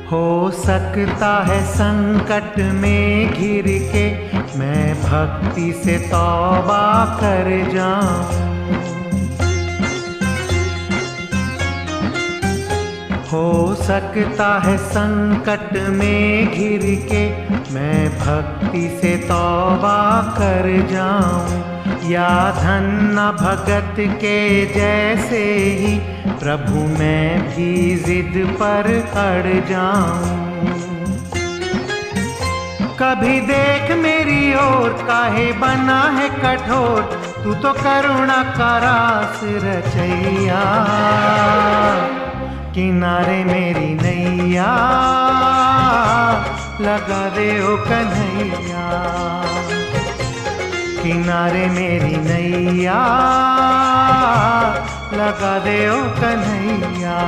हो सकता है संकट में घिर के मैं भक्ति से तौबा कर जाऊं। हो सकता है संकट में घिर के मैं भक्ति से तौबा कर जाऊं, या धन्ना भगत के जैसे ही प्रभु मैं भी जिद पर अड़ जाऊं। कभी देख मेरी ओर, काहे बना है कठोर, तू तो करुणा का रास रचैया। किनारे मेरी नैया लगा दे ओ कन्हैया, किनारे मेरी नैया लगा दे ओ कन्हैया।